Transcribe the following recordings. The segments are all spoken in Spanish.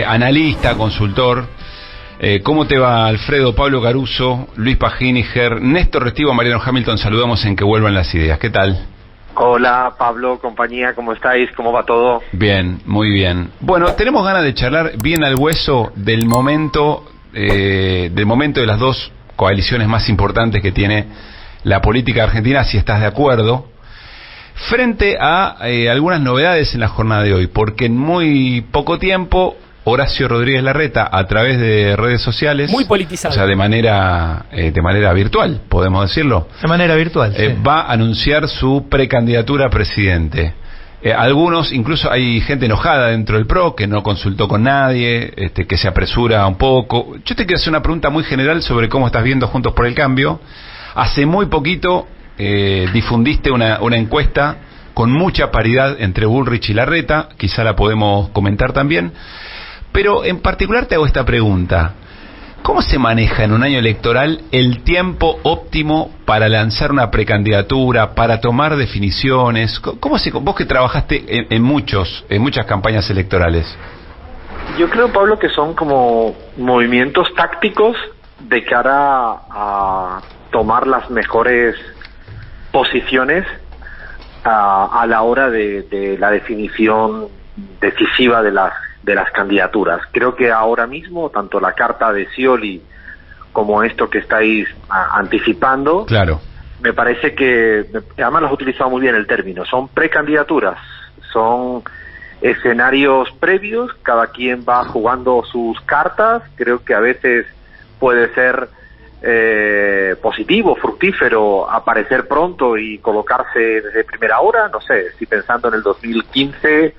analista, consultor. ¿Cómo te va, Alfredo, Pablo Caruso, Luis Paginiger, Néstor Restivo, Mariano Hamilton? Saludamos en Que Vuelvan las Ideas. ¿Qué tal? Hola, Pablo, compañía, ¿cómo estáis? ¿Cómo va todo? Bien, muy bien. Bueno, tenemos ganas de charlar bien al hueso del momento de las dos coaliciones más importantes que tiene la política argentina, si estás de acuerdo, frente a algunas novedades en la jornada de hoy, porque en muy poco tiempo Horacio Rodríguez Larreta, a través de redes sociales, muy politizado, o sea, de manera virtual, podemos decirlo, de manera virtual, sí, va a anunciar su precandidatura a presidente. Algunos, incluso hay gente enojada dentro del PRO que no consultó con nadie, que se apresura un poco. Yo te quiero hacer una pregunta muy general sobre cómo estás viendo Juntos por el Cambio. Hace muy poquito difundiste una encuesta con mucha paridad entre Bullrich y Larreta, quizá la podemos comentar también. Pero en particular te hago esta pregunta: ¿cómo se maneja en un año electoral el tiempo óptimo para lanzar una precandidatura, para tomar definiciones? Vos que trabajaste en muchas campañas electorales? Yo creo, Pablo, que son como movimientos tácticos de cara a tomar las mejores posiciones a la hora de la definición decisiva de las candidaturas. Creo que ahora mismo, tanto la carta de Scioli como esto que estáis anticipando, claro, me parece que, además lo has utilizado muy bien el término, son precandidaturas, son escenarios previos, cada quien va jugando sus cartas. Creo que a veces puede ser positivo, fructífero, aparecer pronto y colocarse desde primera hora. No sé, estoy pensando en el 2015,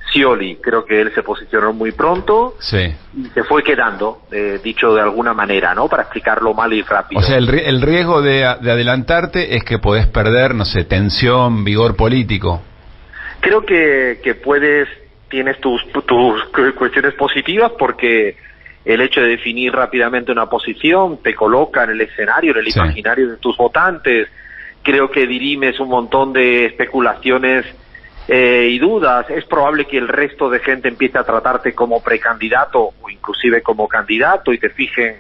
Scioli, creo que él se posicionó muy pronto, sí, y se fue quedando, dicho de alguna manera, ¿no? Para explicarlo mal y rápido. O sea, el riesgo de adelantarte es que podés perder, no sé, tensión, vigor político. Creo que tienes tus cuestiones positivas, porque el hecho de definir rápidamente una posición te coloca en el escenario, en el imaginario de tus votantes. Creo que dirimes un montón de especulaciones y dudas. Es probable que el resto de gente empiece a tratarte como precandidato o inclusive como candidato y te fijen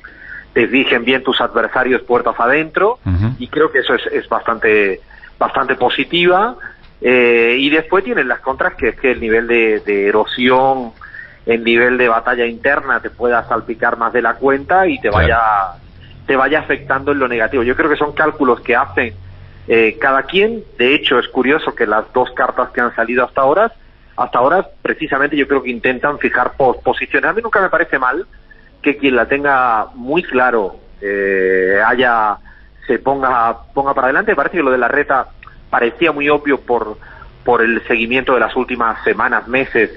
bien tus adversarios puertas adentro. Y creo que eso es bastante positiva. Y después tienen las contras, que es que el nivel de erosión, el nivel de batalla interna te pueda salpicar más de la cuenta y te vaya afectando en lo negativo. Yo creo que son cálculos que hacen cada quien. De hecho, es curioso que las dos cartas que han salido hasta ahora precisamente yo creo que intentan fijar posiciones. A mí nunca me parece mal que quien la tenga muy claro se ponga para adelante. Me parece que lo de Larreta parecía muy obvio por el seguimiento de las últimas semanas, meses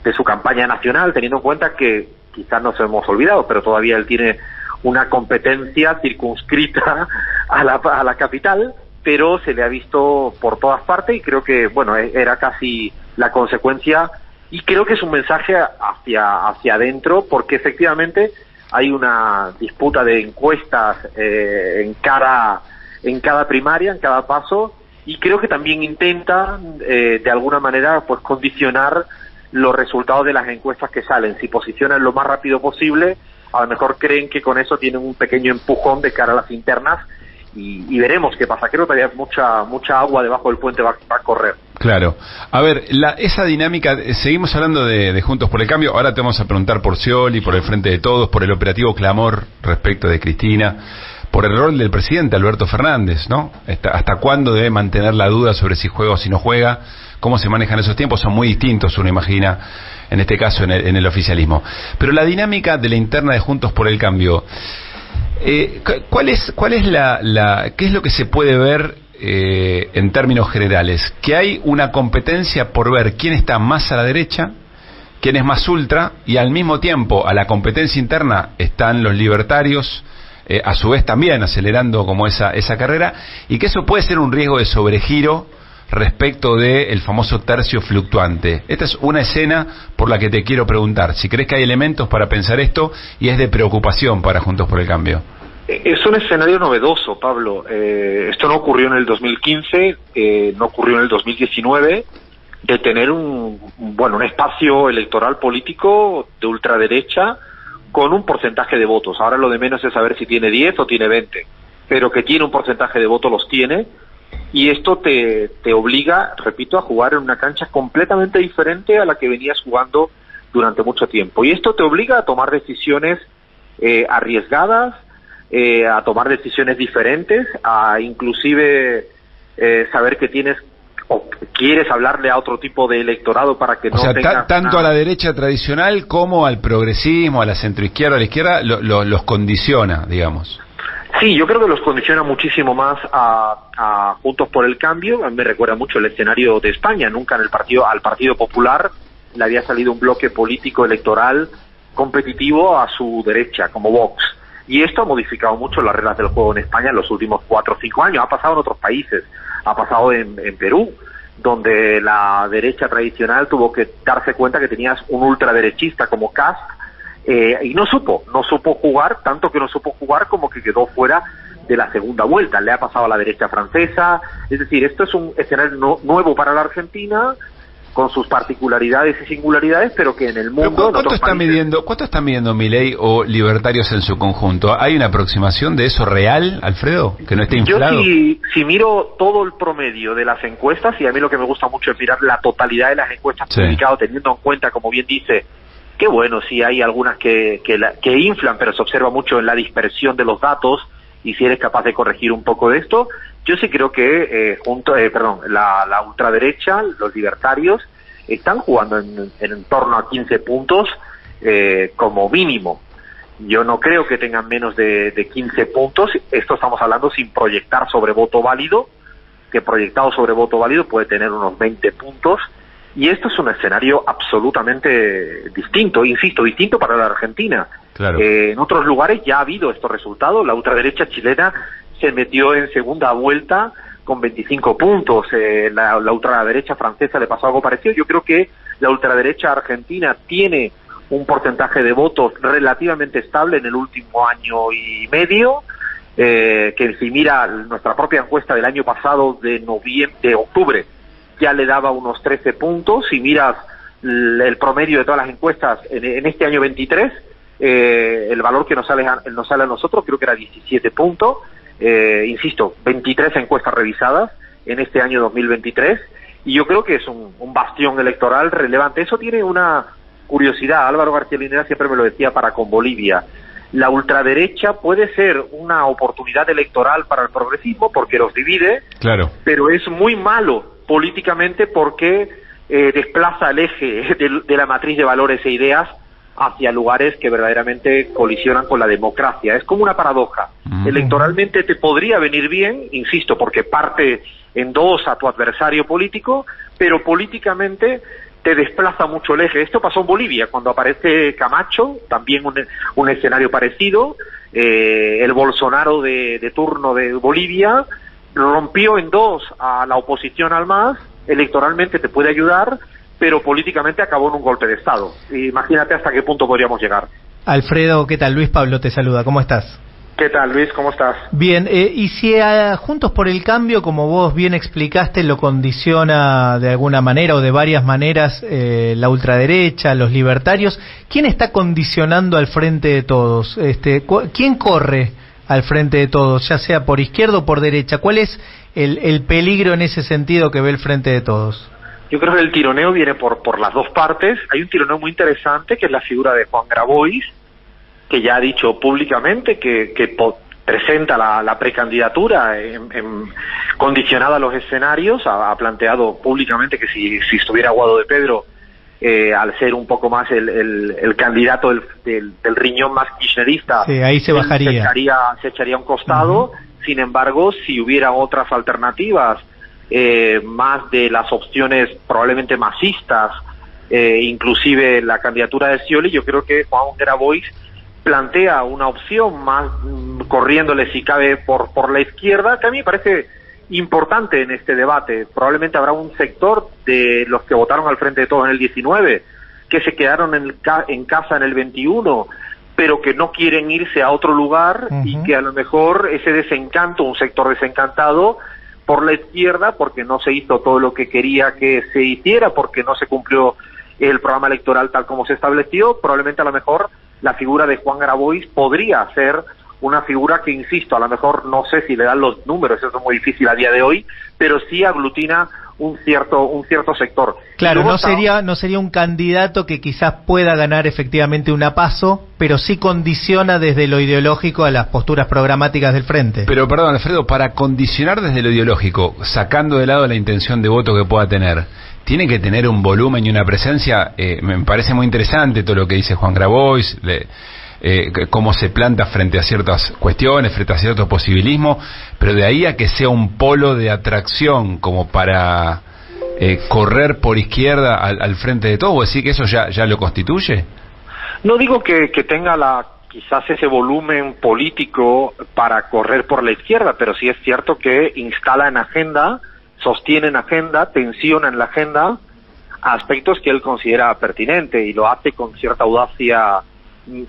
de su campaña nacional, teniendo en cuenta que quizás nos hemos olvidado, pero todavía él tiene una competencia circunscrita a la capital, pero se le ha visto por todas partes y creo que, bueno, era casi la consecuencia, y creo que es un mensaje hacia adentro, porque efectivamente hay una disputa de encuestas en cada primaria, en cada paso, y creo que también intentan de alguna manera pues condicionar los resultados de las encuestas que salen. Si posicionan lo más rápido posible, a lo mejor creen que con eso tienen un pequeño empujón de cara a las internas, y veremos qué pasa. Creo que todavía mucha agua debajo del puente va a correr. Claro. A ver, esa dinámica, seguimos hablando de Juntos por el Cambio. Ahora te vamos a preguntar por Scioli, por el Frente de Todos, por el operativo Clamor respecto de Cristina, por el rol del presidente Alberto Fernández, ¿no? ¿Hasta cuándo debe mantener la duda sobre si juega o si no juega? ¿Cómo se manejan esos tiempos? Son muy distintos, uno imagina, en este caso, en el oficialismo. Pero la dinámica de la interna de Juntos por el Cambio, ¿cuál es qué es lo que se puede ver en términos generales? Que hay una competencia por ver quién está más a la derecha, quién es más ultra, y al mismo tiempo a la competencia interna están los libertarios, a su vez también acelerando como esa carrera, y que eso puede ser un riesgo de sobregiro respecto del famoso tercio fluctuante. Esta es una escena por la que te quiero preguntar si crees que hay elementos para pensar esto y es de preocupación para Juntos por el Cambio. Es un escenario novedoso, Pablo. Esto no ocurrió en el 2015, no ocurrió en el 2019. de tener un espacio electoral político de ultraderecha con un porcentaje de votos. Ahora lo de menos es saber si tiene 10 o tiene 20, pero que tiene un porcentaje de votos los tiene, y esto te obliga, repito, a jugar en una cancha completamente diferente a la que venías jugando durante mucho tiempo. Y esto te obliga a tomar decisiones arriesgadas, a tomar decisiones diferentes, a inclusive saber que tienes o quieres hablarle a otro tipo de electorado para que no tengas tanto a la derecha tradicional como al progresismo, a la centroizquierda, a la izquierda, los condiciona, digamos. Sí, yo creo que los condiciona muchísimo más a Juntos por el Cambio. A mí me recuerda mucho el escenario de España. Nunca al Partido Popular le había salido un bloque político electoral competitivo a su derecha, como Vox. Y esto ha modificado mucho las reglas del juego en España en los últimos 4 o 5 años. Ha pasado en otros países. Ha pasado en Perú, donde la derecha tradicional tuvo que darse cuenta que tenías un ultraderechista como Kast, y no supo jugar, tanto que no supo jugar como que quedó fuera de la segunda vuelta. Le ha pasado a la derecha francesa. Es decir, esto es un escenario nuevo para la Argentina, con sus particularidades y singularidades, pero que en el mundo... ¿Cuánto está midiendo Milei o libertarios en su conjunto? ¿Hay una aproximación de eso real, Alfredo? ¿Que no esté inflado? Yo si miro todo el promedio de las encuestas, y a mí lo que me gusta mucho es mirar la totalidad de las encuestas publicadas, teniendo en cuenta, como bien dice, que bueno, sí hay algunas que inflan, pero se observa mucho en la dispersión de los datos, y si eres capaz de corregir un poco de esto, yo sí creo que la ultraderecha, los libertarios, están jugando en torno a 15 puntos como mínimo. Yo no creo que tengan menos de 15 puntos. Esto estamos hablando sin proyectar sobre voto válido, que proyectado sobre voto válido puede tener unos 20 puntos. Y esto es un escenario absolutamente distinto, insisto, distinto para la Argentina. Claro. En otros lugares ya ha habido estos resultados. La ultraderecha chilena se metió en segunda vuelta con 25 puntos. La ultraderecha francesa le pasó algo parecido. Yo creo que la ultraderecha argentina tiene un porcentaje de votos relativamente estable en el último año y medio, que si mira nuestra propia encuesta del año pasado de octubre, ya le daba unos 13 puntos. Si miras el promedio de todas las encuestas en este año 23, el valor que nos sale a nosotros creo que era 17 puntos. Insisto, 23 encuestas revisadas en este año 2023, y yo creo que es un bastión electoral relevante. Eso tiene una curiosidad, Álvaro García Linera siempre me lo decía para con Bolivia: la ultraderecha puede ser una oportunidad electoral para el progresismo porque los divide, claro, pero es muy malo políticamente porque desplaza el eje de la matriz de valores e ideas hacia lugares que verdaderamente colisionan con la democracia. Es como una paradoja. Electoralmente te podría venir bien, insisto, porque parte en dos a tu adversario político, pero políticamente te desplaza mucho el eje. Esto pasó en Bolivia, cuando aparece Camacho, también un escenario parecido. El Bolsonaro de turno de Bolivia rompió en dos a la oposición al MAS. Electoralmente te puede ayudar, pero políticamente acabó en un golpe de Estado. Imagínate hasta qué punto podríamos llegar. Alfredo, ¿qué tal? Luis Pablo te saluda, ¿cómo estás? ¿Qué tal, Luis? ¿Cómo estás? Bien, y si a Juntos por el Cambio, como vos bien explicaste, lo condiciona de alguna manera o de varias maneras la ultraderecha, los libertarios, ¿quién está condicionando al Frente de Todos? ¿Quién corre al Frente de Todos, ya sea por izquierda o por derecha? ¿Cuál es el peligro en ese sentido que ve el Frente de Todos? Yo creo que el tironeo viene por las dos partes. Hay un tironeo muy interesante, que es la figura de Juan Grabois, que ya ha dicho públicamente que presenta la precandidatura condicionada a los escenarios. Ha planteado públicamente que si estuviera Guado de Pedro, al ser un poco más el candidato del riñón más kirchnerista, sí, ahí se bajaría. Se echaría a un costado. Sin embargo, si hubiera otras alternativas, más de las opciones probablemente masistas, inclusive la candidatura de Scioli, yo creo que Juan Grabois plantea una opción más corriéndole si cabe por la izquierda, que a mí me parece importante en este debate. Probablemente habrá un sector de los que votaron al Frente de Todos en el 19 que se quedaron en casa en el 21, pero que no quieren irse a otro lugar, y que a lo mejor ese desencanto, un sector desencantado, por la izquierda, porque no se hizo todo lo que quería que se hiciera, porque no se cumplió el programa electoral tal como se estableció. Probablemente a lo mejor la figura de Juan Grabois podría ser una figura que, insisto, a lo mejor no sé si le dan los números, eso es muy difícil a día de hoy, pero sí aglutina un cierto sector. Claro, no sería un candidato que quizás pueda ganar efectivamente una PASO, pero sí condiciona desde lo ideológico a las posturas programáticas del frente. Pero perdón, Alfredo, para condicionar desde lo ideológico, sacando de lado la intención de voto que pueda tener, tiene que tener un volumen y una presencia. Me parece muy interesante todo lo que dice Juan Grabois, cómo se planta frente a ciertas cuestiones, frente a cierto posibilismo, pero de ahí a que sea un polo de atracción como para correr por izquierda al frente de todo, ¿o decir que eso ya lo constituye? No digo que tenga quizás ese volumen político para correr por la izquierda, pero sí es cierto que instala en agenda, sostiene en agenda, tensiona en la agenda aspectos que él considera pertinente, y lo hace con cierta audacia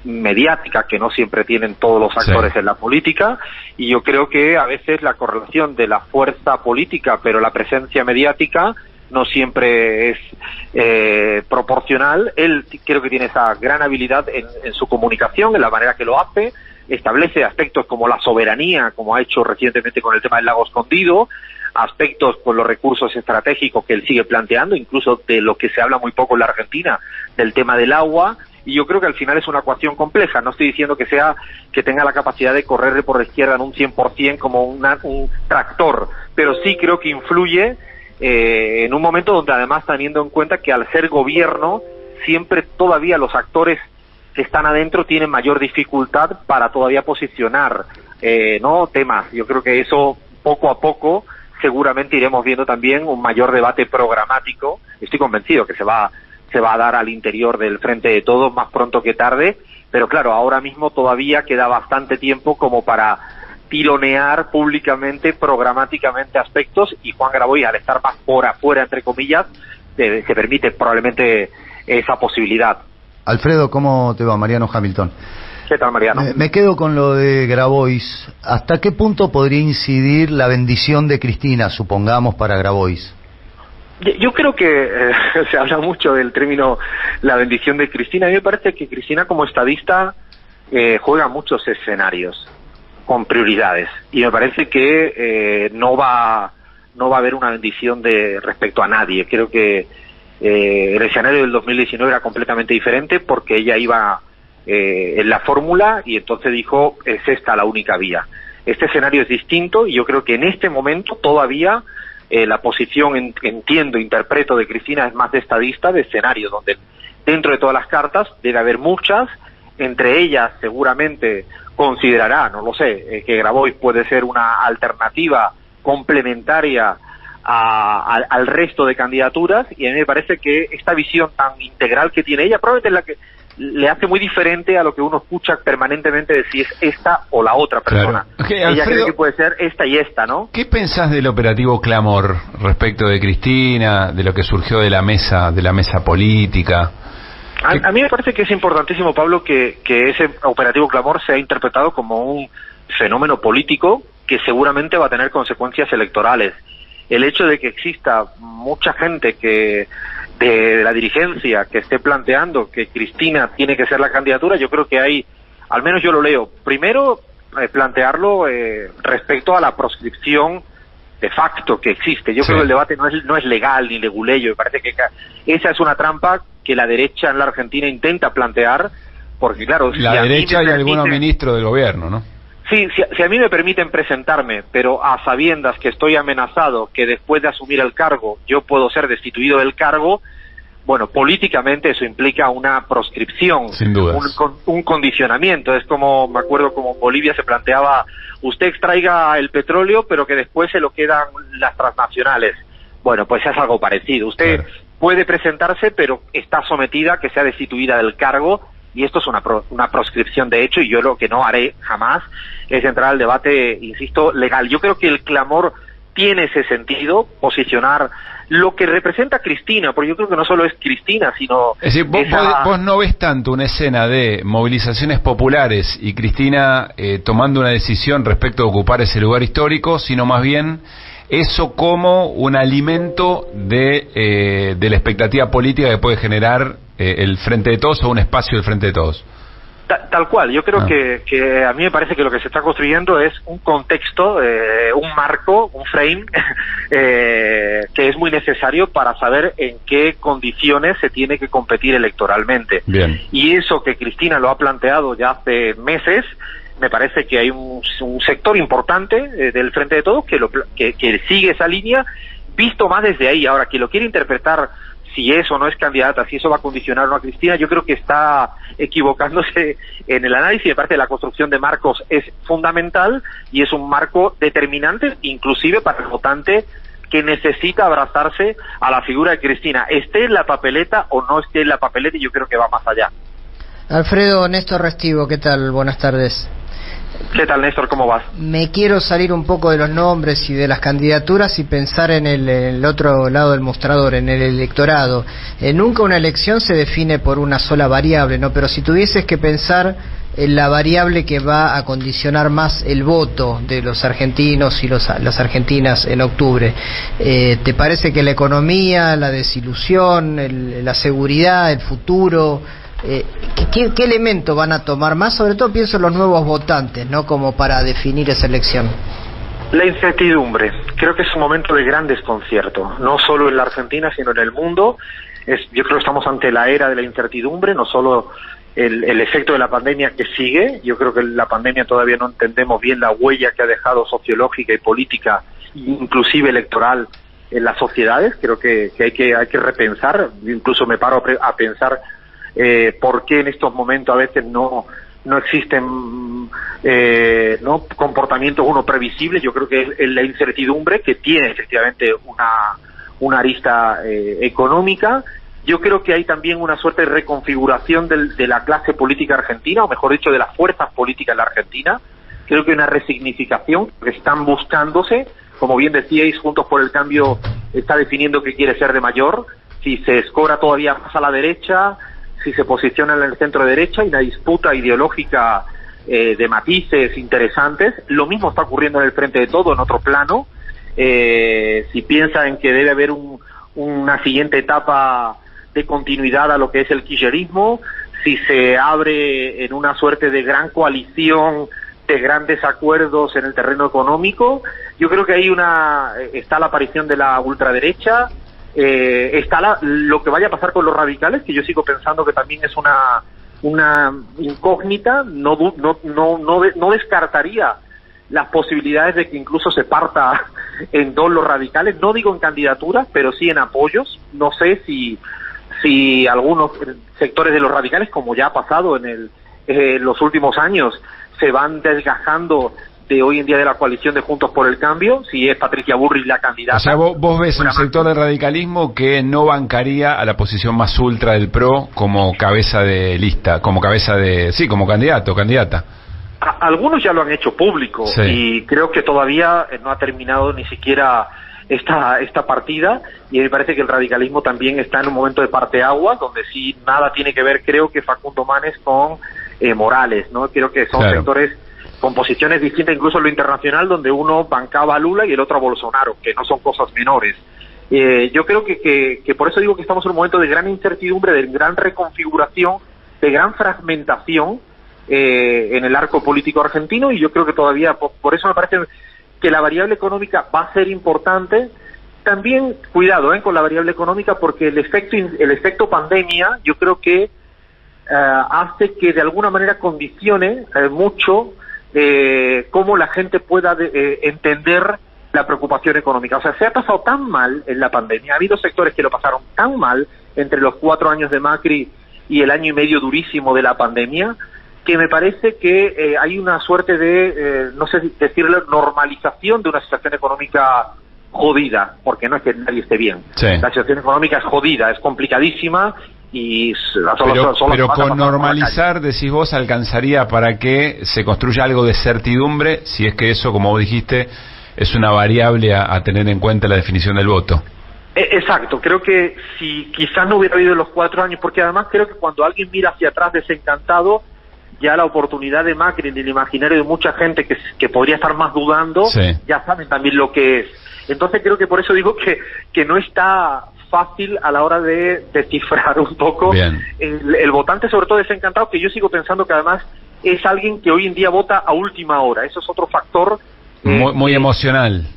mediática que no siempre tienen todos los actores en la política, y yo creo que a veces la correlación de la fuerza política pero la presencia mediática no siempre es proporcional. Él creo que tiene esa gran habilidad en su comunicación, en la manera que lo hace, establece aspectos como la soberanía, como ha hecho recientemente con el tema del lago escondido, aspectos con los recursos estratégicos que él sigue planteando, incluso de lo que se habla muy poco en la Argentina, del tema del agua. Y yo creo que al final es una ecuación compleja. No estoy diciendo que tenga la capacidad de correr por la izquierda en un 100% como un tractor, pero sí creo que influye en un momento donde, además, teniendo en cuenta que al ser gobierno, siempre todavía los actores que están adentro tienen mayor dificultad para todavía posicionar temas. Yo creo que eso, poco a poco, seguramente iremos viendo también un mayor debate programático. Estoy convencido que se va a dar al interior del Frente de Todos más pronto que tarde, pero claro, ahora mismo todavía queda bastante tiempo como para tironear públicamente, programáticamente aspectos, y Juan Grabois, al estar más por afuera, entre comillas, se permite probablemente esa posibilidad. Alfredo, ¿cómo te va? Mariano Hamilton. ¿Qué tal, Mariano? Me quedo con lo de Grabois. ¿Hasta qué punto podría incidir la bendición de Cristina, supongamos, para Grabois? Yo creo que se habla mucho del término la bendición de Cristina. A mí me parece que Cristina, como estadista, juega muchos escenarios con prioridades, y me parece que no va a haber una bendición respecto a nadie. Creo que el escenario del 2019 era completamente diferente, porque ella iba en la fórmula y entonces dijo, es esta la única vía. Este escenario es distinto, y yo creo que en este momento todavía la posición, interpreto, de Cristina es más de estadista, de escenario, donde dentro de todas las cartas debe haber muchas. Entre ellas seguramente considerará, no lo sé, que Grabois puede ser una alternativa complementaria al resto de candidaturas, y a mí me parece que esta visión tan integral que tiene ella probablemente es la que le hace muy diferente a lo que uno escucha permanentemente de si es esta o la otra persona. Claro. Okay, ella Alfredo, cree que puede ser esta y esta, ¿no? ¿Qué pensás del operativo Clamor respecto de Cristina, de lo que surgió de la mesa política? A mí me parece que es importantísimo, Pablo, que ese operativo Clamor sea interpretado como un fenómeno político que seguramente va a tener consecuencias electorales. El hecho de que exista mucha gente de la dirigencia que esté planteando que Cristina tiene que ser la candidatura, yo creo que hay, al menos yo lo leo, primero plantearlo respecto a la proscripción de facto que existe. Yo creo que el debate no es legal ni leguleyo, me parece que esa es una trampa que la derecha en la Argentina intenta plantear, porque claro... La derecha y algunos ministros del gobierno, ¿no? Sí, si a mí me permiten presentarme, pero a sabiendas que estoy amenazado, que después de asumir el cargo yo puedo ser destituido del cargo, bueno, políticamente eso implica una proscripción, sin dudas, un condicionamiento. Es como, me acuerdo como en Bolivia se planteaba, usted extraiga el petróleo, pero que después se lo quedan las transnacionales. Bueno, pues es algo parecido. Usted puede presentarse, pero está sometida a que sea destituida del cargo, y esto es una proscripción de hecho, y yo lo que no haré jamás es entrar al debate, insisto, legal. Yo creo que el Clamor tiene ese sentido, posicionar lo que representa Cristina, porque yo creo que no solo es Cristina, sino... Es decir, vos no ves tanto una escena de movilizaciones populares y Cristina tomando una decisión respecto de ocupar ese lugar histórico, sino más bien eso como un alimento de la expectativa política que puede generar el Frente de Todos o un espacio del Frente de Todos. Tal cual, yo creo que a mí me parece que lo que se está construyendo es un contexto, un marco, un frame, que es muy necesario para saber en qué condiciones se tiene que competir electoralmente. Bien. Y eso que Cristina lo ha planteado ya hace meses, me parece que hay un sector importante del Frente de Todos que sigue esa línea, visto más desde ahí. Ahora, quien lo quiere interpretar si es o no es candidata, si eso va a condicionar o no a Cristina, yo creo que está equivocándose en el análisis. Me parece que la construcción de marcos es fundamental y es un marco determinante, inclusive para el votante que necesita abrazarse a la figura de Cristina, esté en la papeleta o no esté en la papeleta, y yo creo que va más allá. Alfredo, Néstor Restivo, ¿qué tal? Buenas tardes. ¿Qué tal, Néstor? ¿Cómo vas? Me quiero salir un poco de los nombres y de las candidaturas y pensar en el otro lado del mostrador, en el electorado. Nunca una elección se define por una sola variable, ¿no? Pero si tuvieses que pensar en la variable que va a condicionar más el voto de los argentinos y las argentinas en octubre, ¿te parece que la economía, la desilusión, la seguridad, el futuro... ¿Qué elemento van a tomar más? Sobre todo pienso en los nuevos votantes, ¿no? Como para definir esa elección. La incertidumbre. Creo que es un momento de gran desconcierto, no solo en la Argentina, sino en el mundo. Yo creo que estamos ante la era de la incertidumbre, no solo el efecto de la pandemia que sigue. Yo creo que la pandemia todavía no entendemos bien la huella que ha dejado sociológica y política, inclusive electoral, en las sociedades. Creo que hay que repensar. Incluso me paro a pensar por qué en estos momentos a veces no existen comportamientos previsibles. Yo creo que es la incertidumbre que tiene efectivamente una arista económica. Yo creo que hay también una suerte de reconfiguración de la clase política argentina, o mejor dicho, de las fuerzas políticas en la Argentina. Creo que hay una resignificación que están buscándose. Como bien decíais, Juntos por el Cambio está definiendo qué quiere ser de mayor, si se escora todavía más a la derecha, si se posiciona en el centro derecha, y una disputa ideológica de matices interesantes. Lo mismo está ocurriendo en el Frente de Todos, en otro plano. Si piensa en que debe haber una siguiente etapa de continuidad a lo que es el kirchnerismo, si se abre en una suerte de gran coalición de grandes acuerdos en el terreno económico, yo creo que ahí está la aparición de la ultraderecha. Está lo que vaya a pasar con los radicales, que yo sigo pensando que también es una incógnita. No descartaría las posibilidades de que incluso se parta en dos los radicales, no digo en candidaturas, pero sí en apoyos. No sé si algunos sectores de los radicales, como ya ha pasado en los últimos años, se van desgajando de hoy en día de la coalición de Juntos por el Cambio, si es Patricia Bullrich la candidata. O sea, vos ves un sector del radicalismo que no bancaría a la posición más ultra del PRO como cabeza de lista, como candidato o candidata. Algunos ya lo han hecho público, sí. Y creo que todavía no ha terminado ni siquiera esta partida, y me parece que el radicalismo también está en un momento de parteaguas, donde sí nada tiene que ver, creo que Facundo Manes con Morales, ¿no? Creo que son sectores con posiciones distintas, incluso en lo internacional, donde uno bancaba a Lula y el otro a Bolsonaro, que no son cosas menores. Yo creo que por eso digo que estamos en un momento de gran incertidumbre, de gran reconfiguración, de gran fragmentación en el arco político argentino, y yo creo que todavía, por eso me parece que la variable económica va a ser importante. También, cuidado con la variable económica, porque el efecto pandemia, yo creo que hace que de alguna manera condicione mucho cómo la gente pueda entender la preocupación económica. O sea, se ha pasado tan mal en la pandemia, ha habido sectores que lo pasaron tan mal entre los 4 años de Macri y el año y medio durísimo de la pandemia, que me parece que hay una suerte de, no sé si decirlo, normalización de una situación económica jodida, porque no es que nadie esté bien. Sí. La situación económica es jodida, es complicadísima, y pero con normalizar, decís vos, alcanzaría para que se construya algo de certidumbre, si es que eso, como vos dijiste, es una variable a tener en cuenta en la definición del voto. Exacto, creo que si quizás no hubiera habido los 4 años, porque además creo que cuando alguien mira hacia atrás desencantado, ya la oportunidad de Macri en el imaginario de mucha gente que podría estar más dudando, sí. Ya saben también lo que es. Entonces creo que por eso digo que no está fácil a la hora de descifrar un poco el votante, sobre todo desencantado, que yo sigo pensando que además es alguien que hoy en día vota a última hora. Eso es otro factor muy emocional.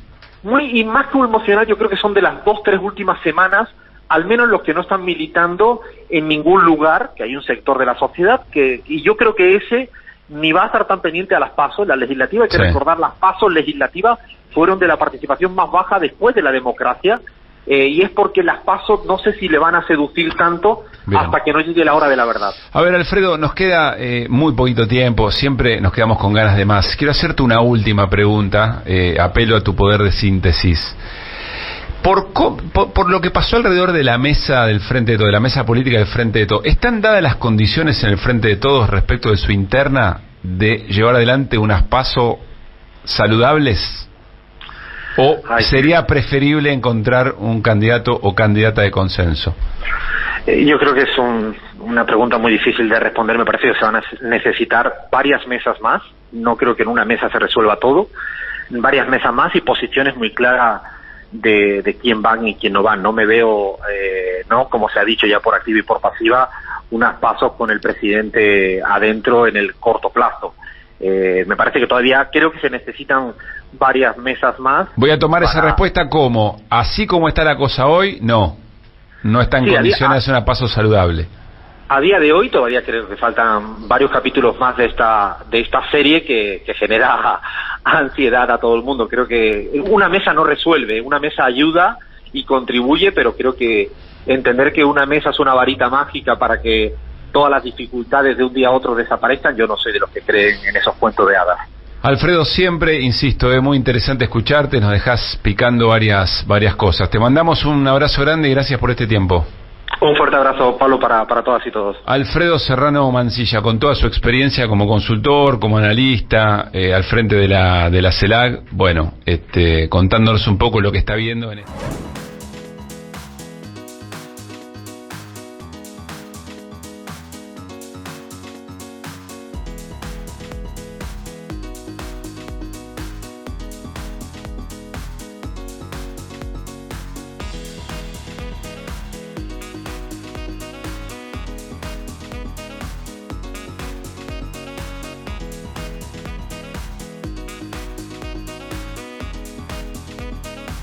Y más que emocional, yo creo que son de las 2-3 últimas semanas, al menos los que no están militando en ningún lugar, que hay un sector de la sociedad y yo creo que ese ni va a estar tan pendiente a las PASO. La legislativa, hay que recordar, las PASO legislativas fueron de la participación más baja después de la democracia, y es porque las PASO no sé si le van a seducir tanto hasta que no llegue la hora de la verdad. A ver, Alfredo, nos queda muy poquito tiempo, siempre nos quedamos con ganas de más. Quiero hacerte una última pregunta, apelo a tu poder de síntesis. Por lo que pasó alrededor de la mesa del Frente de Todos, de la mesa política del Frente de Todos, ¿están dadas las condiciones en el Frente de Todos respecto de su interna de llevar adelante unas PASO saludables? ¿O sería preferible encontrar un candidato o candidata de consenso? Yo creo que es una pregunta muy difícil de responder. Me parece que se van a necesitar varias mesas más. No creo que en una mesa se resuelva todo. Varias mesas más y posiciones muy claras de quién van y quién no van. No me veo, no, como se ha dicho ya por activa y por pasiva, unas pasos con el presidente adentro en el corto plazo. Me parece que todavía creo que se necesitan varias mesas más. Voy a tomar esa respuesta como, así como está la cosa hoy, no está en condiciones de hacer una PASO saludable. A día de hoy todavía creo que faltan varios capítulos más de esta serie que genera ansiedad a todo el mundo. Creo que una mesa no resuelve, una mesa ayuda y contribuye, pero creo que entender que una mesa es una varita mágica para que todas las dificultades de un día a otro desaparezcan, yo no soy de los que creen en esos cuentos de hadas. Alfredo, siempre, insisto, es muy interesante escucharte, nos dejás picando varias cosas. Te mandamos un abrazo grande y gracias por este tiempo. Un fuerte abrazo, Pablo, para todas y todos. Alfredo Serrano Mancilla, con toda su experiencia como consultor, como analista, al frente de la CELAC, bueno, contándonos un poco lo que está viendo en